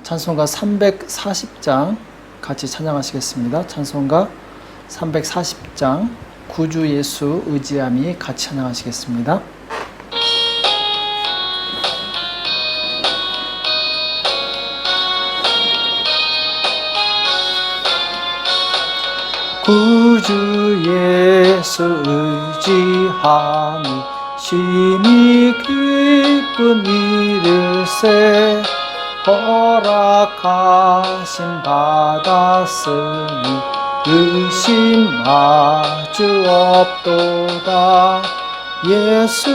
찬송가 340장 같이 찬양하시겠습니다. 찬송가 340장 구주 예수 의지함이 같이 찬양하시겠습니다. 구주 예수 의지함이 심히 기쁜 일일세 허락하심 받았으니 의심 아주 없도다. 예수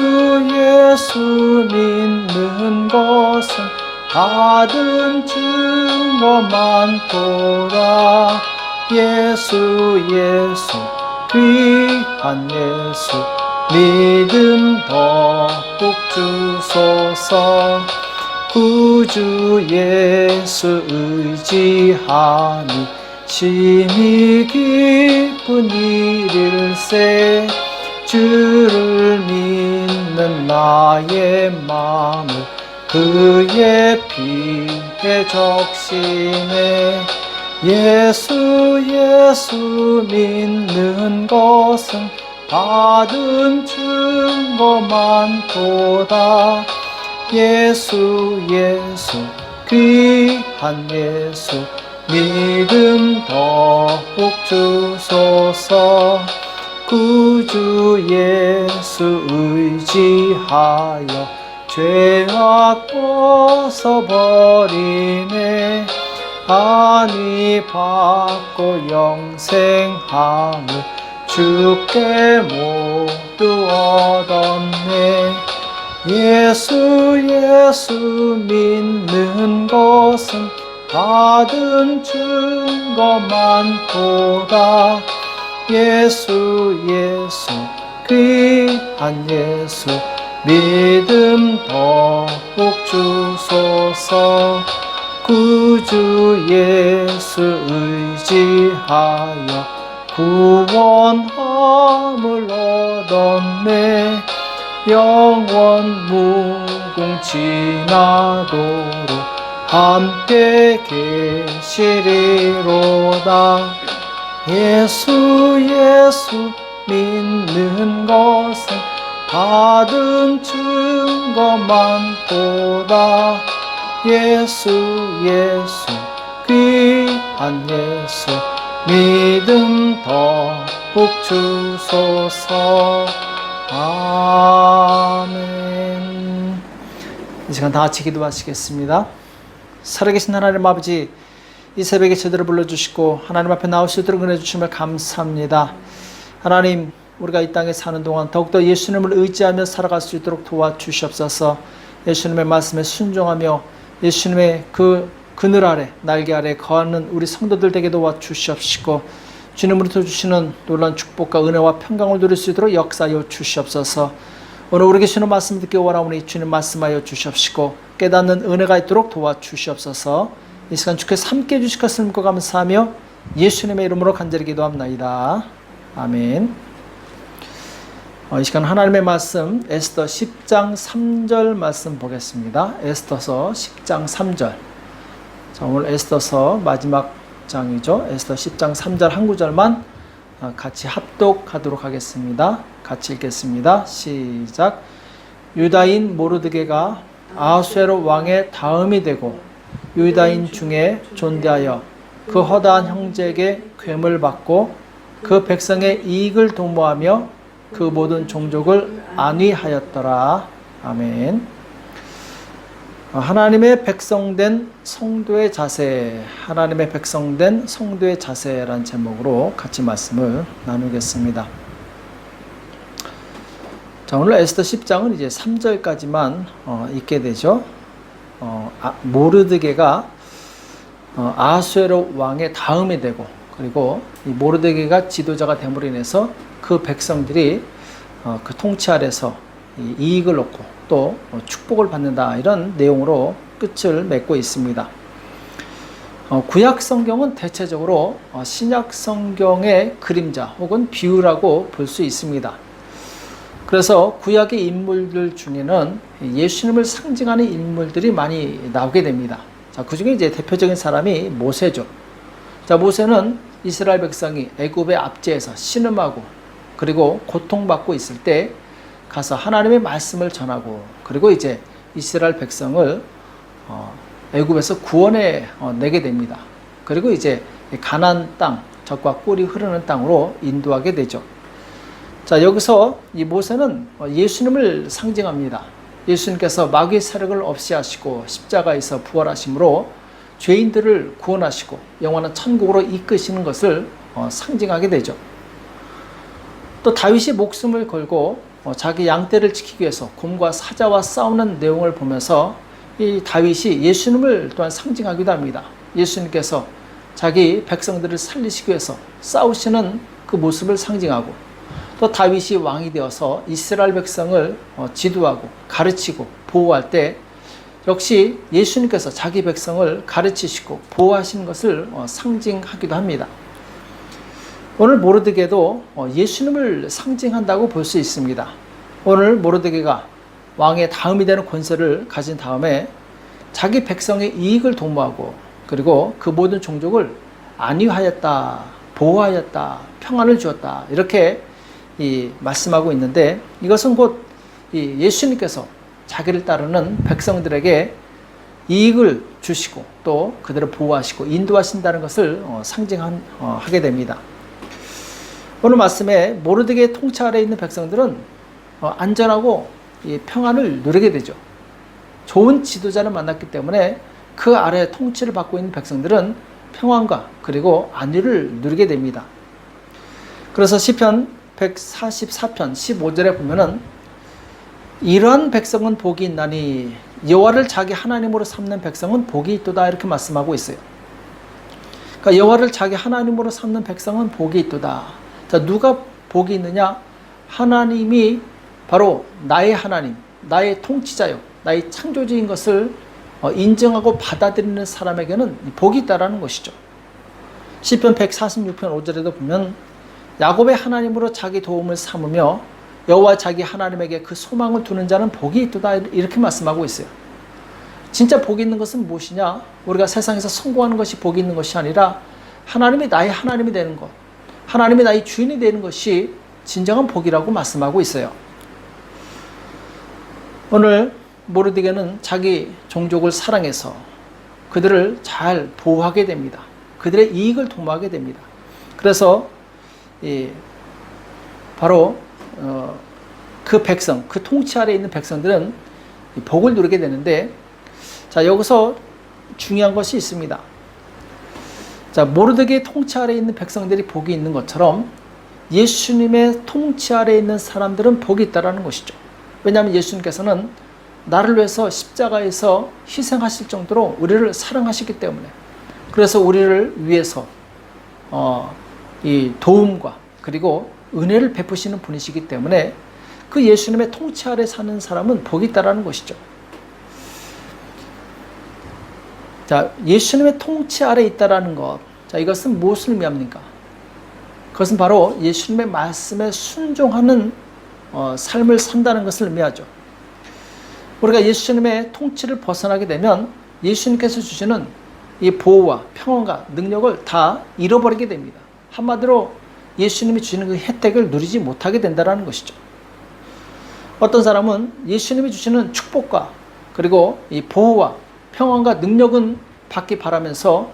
믿는 것은 받은 증거 많도다. 예수 귀한 예수 믿음 더욱 주소서. 구주 예수 의지함이 심히 기쁜 일일세 주를 믿는 나의 마음을 그의 피에 적시네. 예수 믿는 것은 받은 증거 많도다. 예수 귀한 예수 믿음 더욱 주소서. 구주 예수 의지하여 죄악 벗어버리네. 안위 받고 영생함을 주께 모두 얻었네. 예수 믿는 것은 받은 증거 많도다. 예수 귀한 예수 믿음 더욱 주소서. 구주 예수 의지하여 구원함을 얻었네. 영원 무궁지나도록 함께 계시리로다. 예수 믿는 것은 받은 증거 많도다. 예수 귀한 예수 믿음 더욱 주소서. 아멘. 이 시간 다 같이 기도하시겠습니다. 살아계신 하나님 아버지, 이 새벽에 저들을 불러주시고 하나님 앞에 나올 수 있도록 은혜 주심을 감사합니다. 하나님, 우리가 이 땅에 사는 동안 더욱더 예수님을 의지하며 살아갈 수 있도록 도와주시옵소서. 예수님의 말씀에 순종하며 예수님의 그늘 아래, 날개 아래 거하는 우리 성도들 되게 도와주시옵시고, 주님으로부터 주시는 놀라운 축복과 은혜와 평강을 누릴 수 있도록 역사하여 주시옵소서. 오늘 우리에게 주는 말씀 듣기 원하오니 주님 말씀하여 주시옵시고 깨닫는 은혜가 있도록 도와주시옵소서. 이 시간 주께서 함께해 주실 것을 믿고 감사하며 예수님의 이름으로 간절히 기도합나이다. 아멘. 이 시간 하나님의 말씀 에스더 10장 3절 말씀 보겠습니다. 에스더서 10장 3절. 자, 오늘 에스더서 마지막 장이죠. 에스더 10장 3절 한 구절만 같이 합독하도록 하겠습니다. 같이 읽겠습니다. 시작. 유다인 모르드게가 아하수에로 왕의 다음이 되고 유다인 중에 존대하여 그 허다한 형제에게 괴물 받고 그 백성의 이익을 도모하며 그 모든 종족을 안위하였더라. 아멘. 하나님의 백성된 성도의 자세, 하나님의 백성된 성도의 자세라는 제목으로 같이 말씀을 나누겠습니다. 자, 오늘 에스더 10장은 이제 3절까지만 읽게 되죠. 모르드게가 아하수에로 왕의 다음이 되고, 그리고 이 모르드게가 지도자가 됨으로 인해서 그 백성들이 그 통치 아래서 이익을 얻고 또 축복을 받는다, 이런 내용으로 끝을 맺고 있습니다. 구약 성경은 대체적으로 신약 성경의 그림자 혹은 비유라고 볼 수 있습니다. 그래서 구약의 인물들 중에는 예수님을 상징하는 인물들이 많이 나오게 됩니다. 자, 그 중에 이제 대표적인 사람이 모세죠. 자, 모세는 이스라엘 백성이 애굽의 압제에서 신음하고 그리고 고통받고 있을 때 가서 하나님의 말씀을 전하고 그리고 이제 이스라엘 백성을 애굽에서 구원해 내게 됩니다. 그리고 이제 가나안 땅, 젖과 꿀이 흐르는 땅으로 인도하게 되죠. 자, 여기서 이 모세는 예수님을 상징합니다. 예수님께서 마귀의 세력을 없이 하시고 십자가에서 부활하심으로 죄인들을 구원하시고 영원한 천국으로 이끄시는 것을 상징하게 되죠. 또 다윗이 목숨을 걸고 자기 양떼를 지키기 위해서 곰과 사자와 싸우는 내용을 보면서 이 다윗이 예수님을 또한 상징하기도 합니다. 예수님께서 자기 백성들을 살리시기 위해서 싸우시는 그 모습을 상징하고 또 다윗이 왕이 되어서 이스라엘 백성을 지도하고 가르치고 보호할 때 역시 예수님께서 자기 백성을 가르치시고 보호하시는 것을 상징하기도 합니다. 오늘 모르드게도 예수님을 상징한다고 볼 수 있습니다. 오늘 모르드게가 왕의 다음이 되는 권세를 가진 다음에 자기 백성의 이익을 도모하고 그리고 그 모든 종족을 안위하였다, 보호하였다, 평안을 주었다 이렇게 말씀하고 있는데 이것은 곧 예수님께서 자기를 따르는 백성들에게 이익을 주시고 또 그들을 보호하시고 인도하신다는 것을 상징하게 됩니다. 오늘 말씀에 모르드게의 통치 아래에 있는 백성들은 안전하고 평안을 누리게 되죠. 좋은 지도자를 만났기 때문에 그 아래 통치를 받고 있는 백성들은 평안과 그리고 안위를 누리게 됩니다. 그래서 시편 144편 15절에 보면은 이러한 백성은 복이 있나니 여호와를 자기 하나님으로 삼는 백성은 복이 있도다 이렇게 말씀하고 있어요. 그러니까 여호와를 자기 하나님으로 삼는 백성은 복이 있도다. 자, 누가 복이 있느냐? 하나님이 바로 나의 하나님, 나의 통치자요, 나의 창조주인 것을 인정하고 받아들이는 사람에게는 복이 있다라는 것이죠. 시편 146편 5절에도 보면 야곱의 하나님으로 자기 도움을 삼으며 여호와 자기 하나님에게 그 소망을 두는 자는 복이 있도다 이렇게 말씀하고 있어요. 진짜 복이 있는 것은 무엇이냐? 우리가 세상에서 성공하는 것이 복이 있는 것이 아니라 하나님이 나의 하나님이 되는 것, 하나님이 나의 주인이 되는 것이 진정한 복이라고 말씀하고 있어요. 오늘 모르드게는 자기 종족을 사랑해서 그들을 잘 보호하게 됩니다. 그들의 이익을 도모하게 됩니다. 그래서 바로 그 백성, 그 통치 아래에 있는 백성들은 복을 누리게 되는데, 자, 여기서 중요한 것이 있습니다. 자, 모르드게의 통치 아래에 있는 백성들이 복이 있는 것처럼 예수님의 통치 아래에 있는 사람들은 복이 있다라는 것이죠. 왜냐하면 예수님께서는 나를 위해서 십자가에서 희생하실 정도로 우리를 사랑하시기 때문에, 그래서 우리를 위해서 이 도움과 그리고 은혜를 베푸시는 분이시기 때문에 그 예수님의 통치 아래 사는 사람은 복이 있다라는 것이죠. 자, 예수님의 통치 아래 있다라는 것, 자, 이것은 무엇을 의미합니까? 그것은 바로 예수님의 말씀에 순종하는 삶을 산다는 것을 의미하죠. 우리가 예수님의 통치를 벗어나게 되면 예수님께서 주시는 이 보호와 평안과 능력을 다 잃어버리게 됩니다. 한마디로 예수님이 주시는 그 혜택을 누리지 못하게 된다는 것이죠. 어떤 사람은 예수님이 주시는 축복과 그리고 이 보호와 평안과 능력은 받기 바라면서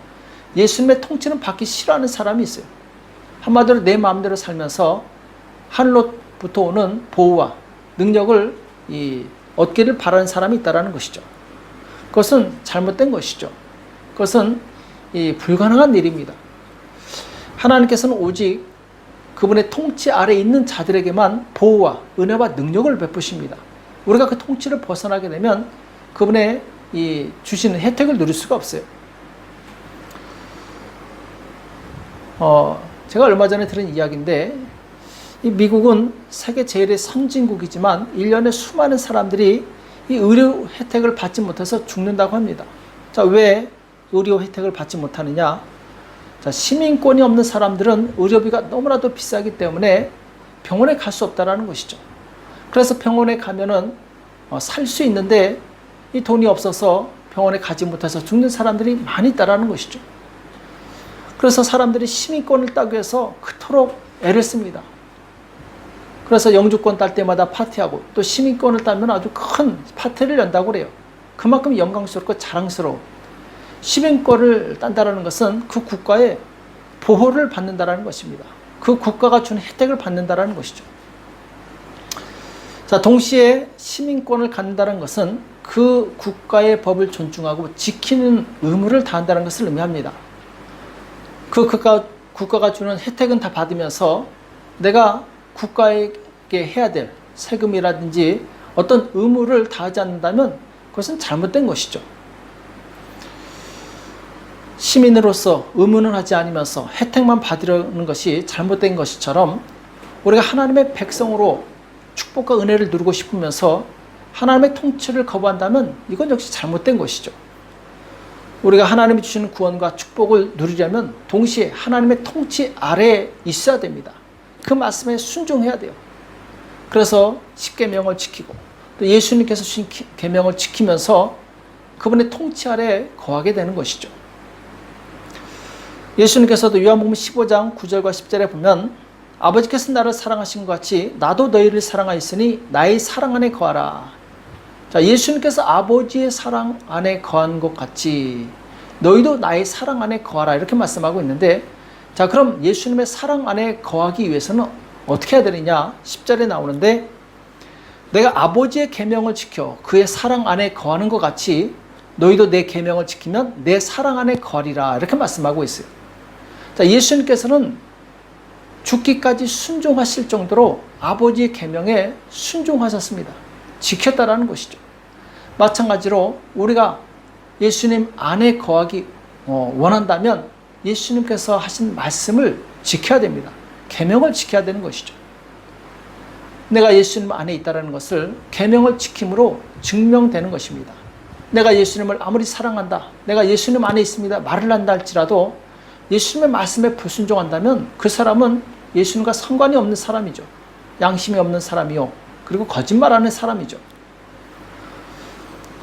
예수님의 통치는 받기 싫어하는 사람이 있어요. 한마디로 내 마음대로 살면서 하늘로부터 오는 보호와 능력을 얻기를 바라는 사람이 있다는 것이죠. 그것은 잘못된 것이죠. 그것은 불가능한 일입니다. 하나님께서는 오직 그분의 통치 아래에 있는 자들에게만 보호와 은혜와 능력을 베푸십니다. 우리가 그 통치를 벗어나게 되면 그분의 주시는 혜택을 누릴 수가 없어요. 제가 얼마 전에 들은 이야기인데, 이 미국은 세계 제일의 선진국이지만 1년에 수많은 사람들이 이 의료 혜택을 받지 못해서 죽는다고 합니다. 자, 왜 의료 혜택을 받지 못하느냐? 자, 시민권이 없는 사람들은 의료비가 너무나도 비싸기 때문에 병원에 갈 수 없다는 것이죠. 그래서 병원에 가면은 살 수 있는데 이 돈이 없어서 병원에 가지 못해서 죽는 사람들이 많이 있다라는 것이죠. 그래서 사람들이 시민권을 따기 위해서 그토록 애를 씁니다. 그래서 영주권 딸 때마다 파티하고 또 시민권을 따면 아주 큰 파티를 연다고 그래요. 그만큼 영광스럽고 자랑스러워. 시민권을 딴다라는 것은 그 국가의 보호를 받는다라는 것입니다. 그 국가가 주는 혜택을 받는다라는 것이죠. 자, 동시에 시민권을 갖는다는 것은 그 국가의 법을 존중하고 지키는 의무를 다한다는 것을 의미합니다. 그 국가가 주는 혜택은 다 받으면서 내가 국가에게 해야 될 세금이라든지 어떤 의무를 다하지 않는다면 그것은 잘못된 것이죠. 시민으로서 의무는 하지 않으면서 혜택만 받으려는 것이 잘못된 것처럼 우리가 하나님의 백성으로 축복과 은혜를 누리고 싶으면서 하나님의 통치를 거부한다면 이건 역시 잘못된 것이죠. 우리가 하나님이 주시는 구원과 축복을 누리려면 동시에 하나님의 통치 아래에 있어야 됩니다. 그 말씀에 순종해야 돼요. 그래서 십계명을 지키고 또 예수님께서 주신 계명을 지키면서 그분의 통치 아래에 거하게 되는 것이죠. 예수님께서도 요한복음 15장 9절과 10절에 보면 아버지께서 나를 사랑하신 것 같이 나도 너희를 사랑하였으니 나의 사랑 안에 거하라. 자, 예수님께서 아버지의 사랑 안에 거한 것 같이 너희도 나의 사랑 안에 거하라 이렇게 말씀하고 있는데, 자, 그럼 예수님의 사랑 안에 거하기 위해서는 어떻게 해야 되느냐? 10절에 나오는데 내가 아버지의 계명을 지켜 그의 사랑 안에 거하는 것 같이 너희도 내 계명을 지키면 내 사랑 안에 거하리라 이렇게 말씀하고 있어요. 자, 예수님께서는 죽기까지 순종하실 정도로 아버지의 계명에 순종하셨습니다. 지켰다라는 것이죠. 마찬가지로 우리가 예수님 안에 거하기 원한다면 예수님께서 하신 말씀을 지켜야 됩니다. 계명을 지켜야 되는 것이죠. 내가 예수님 안에 있다는 것을 계명을 지킴으로 증명되는 것입니다. 내가 예수님을 아무리 사랑한다, 내가 예수님 안에 있습니다 말을 한다 할지라도 예수님의 말씀에 불순종한다면 그 사람은 예수님과 상관이 없는 사람이죠. 양심이 없는 사람이요, 그리고 거짓말하는 사람이죠.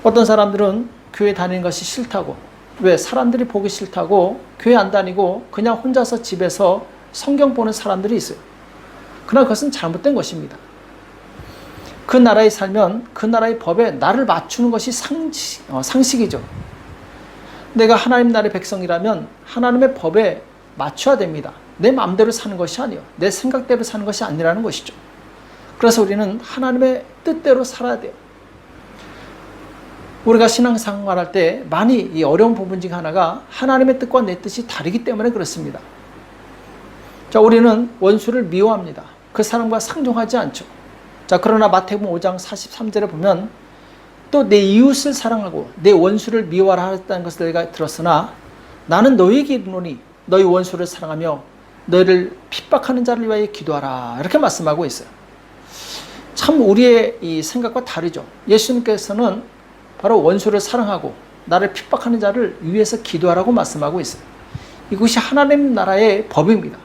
어떤 사람들은 교회 다니는 것이 싫다고, 왜? 사람들이 보기 싫다고 교회 안 다니고 그냥 혼자서 집에서 성경 보는 사람들이 있어요. 그러나 그것은 잘못된 것입니다. 그 나라에 살면 그 나라의 법에 나를 맞추는 것이 상식이죠. 내가 하나님 나라의 백성이라면 하나님의 법에 맞춰야 됩니다. 내 마음대로 사는 것이 아니에요. 내 생각대로 사는 것이 아니라는 것이죠. 그래서 우리는 하나님의 뜻대로 살아야 돼요. 우리가 신앙생활할 때 많이 이 어려운 부분 중 하나가 하나님의 뜻과 내 뜻이 다르기 때문에 그렇습니다. 자, 우리는 원수를 미워합니다. 그 사람과 상종하지 않죠. 자, 그러나 마태복음 5장 43절에 보면 또 내 이웃을 사랑하고 내 원수를 미워하라 하였다는 것을 내가 들었으나 나는 너희에게 이르노니 너희 원수를 사랑하며 너희를 핍박하는 자를 위하여 기도하라 이렇게 말씀하고 있어요. 참 우리의 이 생각과 다르죠. 예수님께서는 바로 원수를 사랑하고 나를 핍박하는 자를 위해서 기도하라고 말씀하고 있어요. 이것이 하나님 나라의 법입니다.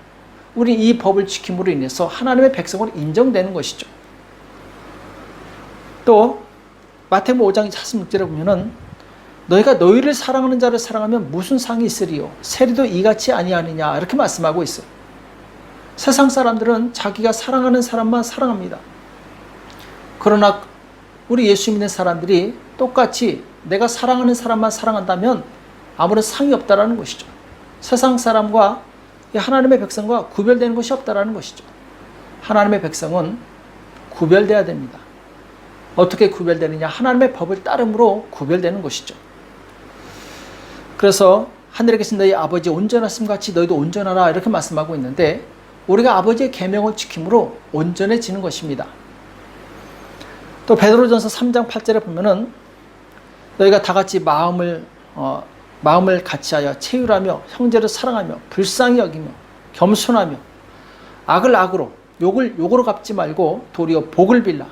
우리 이 법을 지킴으로 인해서 하나님의 백성으로 인정되는 것이죠. 또 마태복음 5장 46절에 보면은 너희가 너희를 사랑하는 자를 사랑하면 무슨 상이 있으리요? 세리도 이같이 아니하느냐 이렇게 말씀하고 있어요. 세상 사람들은 자기가 사랑하는 사람만 사랑합니다. 그러나 우리 예수 믿는 사람들이 똑같이 내가 사랑하는 사람만 사랑한다면 아무런 상이 없다라는 것이죠. 세상 사람과 하나님의 백성과 구별되는 것이 없다라는 것이죠. 하나님의 백성은 구별돼야 됩니다. 어떻게 구별되느냐? 하나님의 법을 따름으로 구별되는 것이죠. 그래서 하늘에 계신 너희 아버지 온전하심 같이 너희도 온전하라 이렇게 말씀하고 있는데 우리가 아버지의 계명을 지킴으로 온전해지는 것입니다. 또 베드로전서 3장 8절에 보면은 너희가 다 같이 마음을 같이하여 채율하며 형제를 사랑하며 불쌍히 여기며 겸손하며 악을 악으로 욕을 욕으로 갚지 말고 도리어 복을 빌라.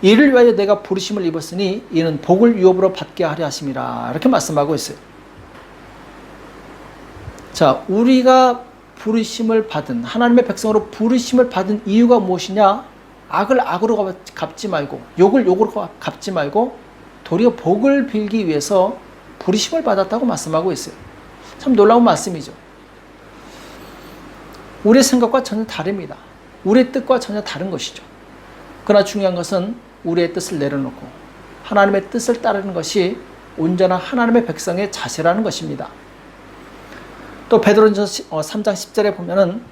이를 위하여 내가 부르심을 입었으니 이는 복을 유업으로 받게 하려 하심이라 이렇게 말씀하고 있어요. 자, 우리가 부르심을 받은 하나님의 백성으로 부르심을 받은 이유가 무엇이냐? 악을 악으로 갚지 말고 욕을 욕으로 갚지 말고 도리어 복을 빌기 위해서 부르심을 받았다고 말씀하고 있어요. 참 놀라운 말씀이죠. 우리의 생각과 전혀 다릅니다. 우리의 뜻과 전혀 다른 것이죠. 그러나 중요한 것은 우리의 뜻을 내려놓고 하나님의 뜻을 따르는 것이 온전한 하나님의 백성의 자세라는 것입니다. 또 베드로전서 3장 10절에 보면은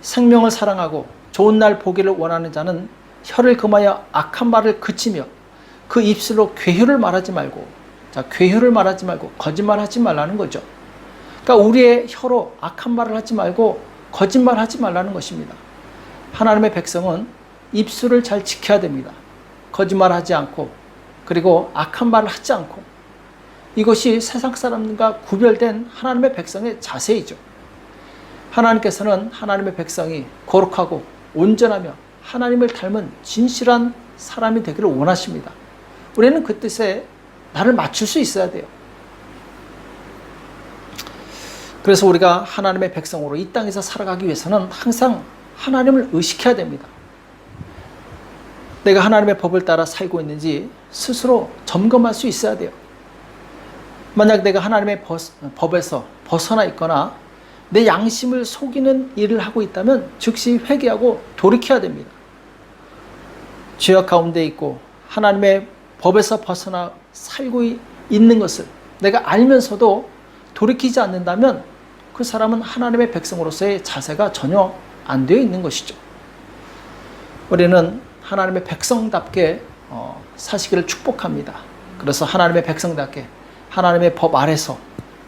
생명을 사랑하고 좋은 날 보기를 원하는 자는 혀를 금하여 악한 말을 그치며 그 입술로 괴효를 말하지 말고, 자, 괴효를 말하지 말고 거짓말하지 말라는 거죠. 그러니까 우리의 혀로 악한 말을 하지 말고 거짓말하지 말라는 것입니다. 하나님의 백성은 입술을 잘 지켜야 됩니다. 거짓말하지 않고, 그리고 악한 말을 하지 않고, 이것이 세상 사람과 구별된 하나님의 백성의 자세이죠. 하나님께서는 하나님의 백성이 거룩하고 온전하며 하나님을 닮은 진실한 사람이 되기를 원하십니다. 우리는 그 뜻에 나를 맞출 수 있어야 돼요. 그래서 우리가 하나님의 백성으로 이 땅에서 살아가기 위해서는 항상 하나님을 의식해야 됩니다. 내가 하나님의 법을 따라 살고 있는지 스스로 점검할 수 있어야 돼요. 만약 내가 하나님의 법에서 벗어나 있거나 내 양심을 속이는 일을 하고 있다면 즉시 회개하고 돌이켜야 됩니다. 죄악 가운데 있고 하나님의 법에서 벗어나 살고 있는 것을 내가 알면서도 돌이키지 않는다면 그 사람은 하나님의 백성으로서의 자세가 전혀 안 되어 있는 것이죠. 우리는 하나님의 백성답게 사시기를 축복합니다. 그래서 하나님의 백성답게 하나님의 법 아래서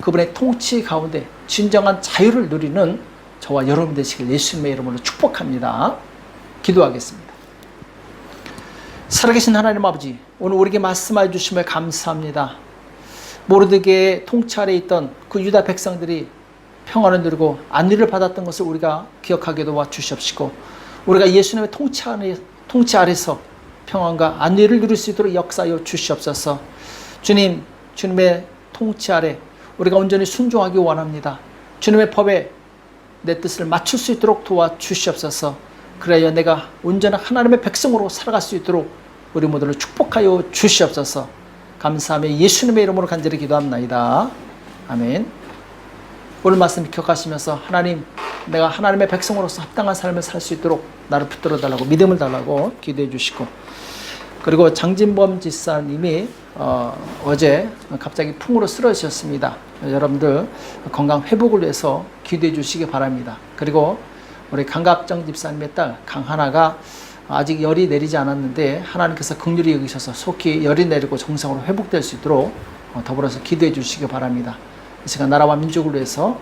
그분의 통치 가운데 진정한 자유를 누리는 저와 여러분 되시길 예수님의 이름으로 축복합니다. 기도하겠습니다. 살아계신 하나님 아버지, 오늘 우리에게 말씀해 주심을 감사합니다. 모르드게의 통치 아래에 있던 그 유다 백성들이 평안을 누리고 안위를 받았던 것을 우리가 기억하게 도와주시옵시고, 우리가 예수님의 통치 아래서 평안과 안위를 누릴 수 있도록 역사하여 주시옵소서. 주님, 주님의 통치 아래 우리가 온전히 순종하기 원합니다. 주님의 법에 내 뜻을 맞출 수 있도록 도와주시옵소서. 그래야 내가 온전한 하나님의 백성으로 살아갈 수 있도록 우리 모두를 축복하여 주시옵소서. 감사하며 예수님의 이름으로 간절히 기도합나이다. 아멘. 오늘 말씀 기억하시면서 하나님, 내가 하나님의 백성으로서 합당한 삶을 살 수 있도록 나를 붙들어 달라고, 믿음을 달라고 기도해 주시고, 그리고 장진범 지사님이 어제 갑자기 풍으로 쓰러지셨습니다. 여러분들 건강 회복을 위해서 기도해 주시기 바랍니다. 그리고 우리 강갑정 집사님의 딸 강하나가 아직 열이 내리지 않았는데 하나님께서 긍휼히 여기셔서 속히 열이 내리고 정상으로 회복될 수 있도록 더불어서 기도해 주시기 바랍니다. 이 시간 나라와 민족을 위해서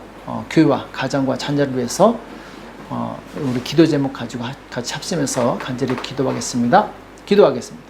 교회와 가정과 자녀를 위해서 우리 기도 제목 가지고 같이 합심해서 간절히 기도하겠습니다. 기도하겠습니다.